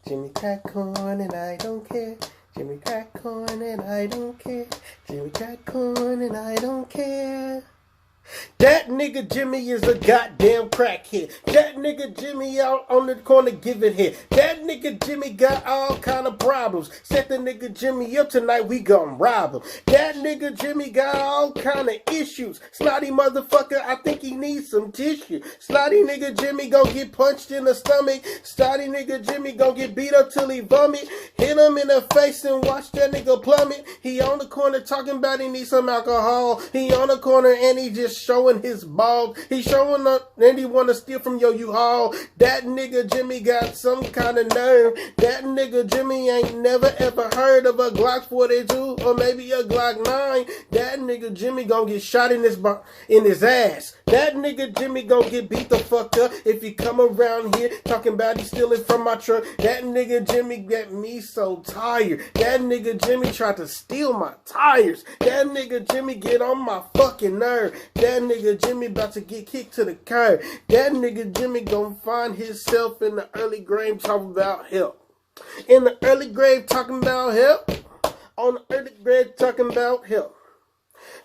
Jimmy crack corn and I don't care. Jimmy crack corn and I don't care. Jimmy crack corn and I don't care. That nigga Jimmy is a goddamn crackhead. That nigga Jimmy out on the corner giving head. That nigga Jimmy got all kind of problems. Set the nigga Jimmy up tonight, we gon' rob him. That nigga Jimmy got all kind of issues. Snotty motherfucker, I think he needs some tissue. Snotty nigga Jimmy gon' get punched in the stomach. Snotty nigga Jimmy gon' get beat up till he vomit. Hit him in the face and watch that nigga plummet. He on the corner talking about he needs some alcohol. He on the corner and he just showing his balls. He showing up and he wanna steal from your U-Haul. That nigga Jimmy got some kind of nerve. That nigga Jimmy ain't never ever heard of a Glock 42 or maybe a Glock 9. That nigga Jimmy gon' get shot in his ass. That nigga Jimmy gon' get beat the fuck up if he come around here talking about he stealing from my truck. That nigga Jimmy got me so tired. That nigga Jimmy tried to steal my tires. That nigga Jimmy get on my fucking nerve. That nigga Jimmy about to get kicked to the curb. That nigga Jimmy gonna find himself in the early grave talking about help. In the early grave talking about help. On the early grave talking about help.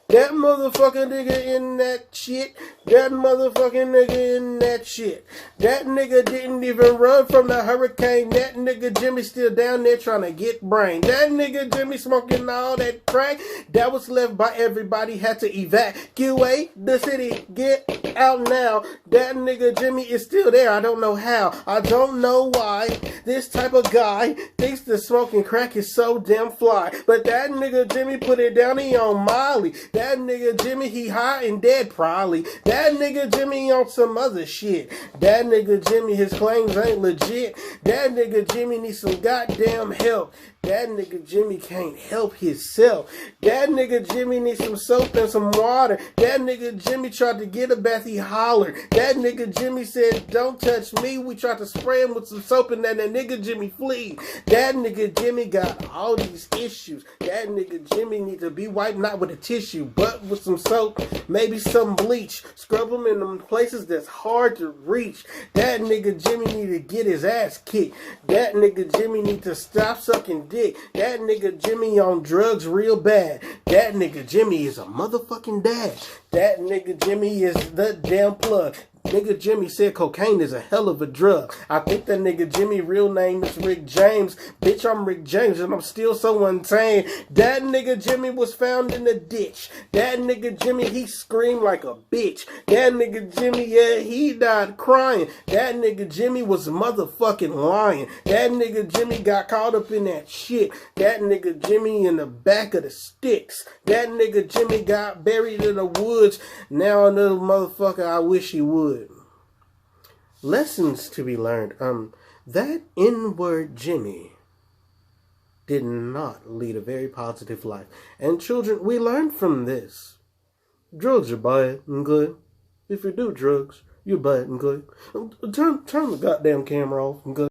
That motherfucking nigga in that shit. That motherfucking nigga in that shit. That nigga didn't even run from the hurricane. That nigga Jimmy still down there trying to get brain. That nigga Jimmy smoking all that crack that was left by everybody had to evacuate the city. Get out now. That nigga Jimmy is still there. I don't know how. I don't know why this type of guy thinks that smoking crack is so damn fly. But that nigga Jimmy put it down, he on Molly. That nigga Jimmy, he high and dead probably. That nigga Jimmy on some other shit. That nigga Jimmy, his claims ain't legit. That nigga Jimmy needs some goddamn help. That nigga Jimmy can't help himself. That nigga Jimmy needs some soap and some water. That nigga Jimmy tried to get a bath, he hollered. That nigga Jimmy said, don't touch me. We tried to spray him with some soap and then that nigga Jimmy flee. That nigga Jimmy got all these issues. That nigga Jimmy need to be wiped not with a tissue, but with some soap, maybe some bleach. Scrub him in them places that's hard to reach. That nigga Jimmy need to get his ass kicked. That nigga Jimmy need to stop sucking dick. That nigga Jimmy on drugs real bad. That nigga Jimmy is a motherfucking dad. That nigga Jimmy is the damn plug. Nigga Jimmy said cocaine is a hell of a drug. I think that nigga Jimmy real name is Rick James. Bitch, I'm Rick James and I'm still so untamed. That nigga Jimmy was found in the ditch. That nigga Jimmy, he screamed like a bitch. That nigga Jimmy, yeah, he died crying. That nigga Jimmy was motherfucking lying. That nigga Jimmy got caught up in that shit. That nigga Jimmy in the back of the sticks. That nigga Jimmy got buried in the woods. Now another motherfucker, I wish he would. Lessons to be learned. That N-word Jimmy did not lead a very positive life. And children, we learn from this. Drugs are bad and good. If you do drugs, you're bad and good. Turn the goddamn camera off and good.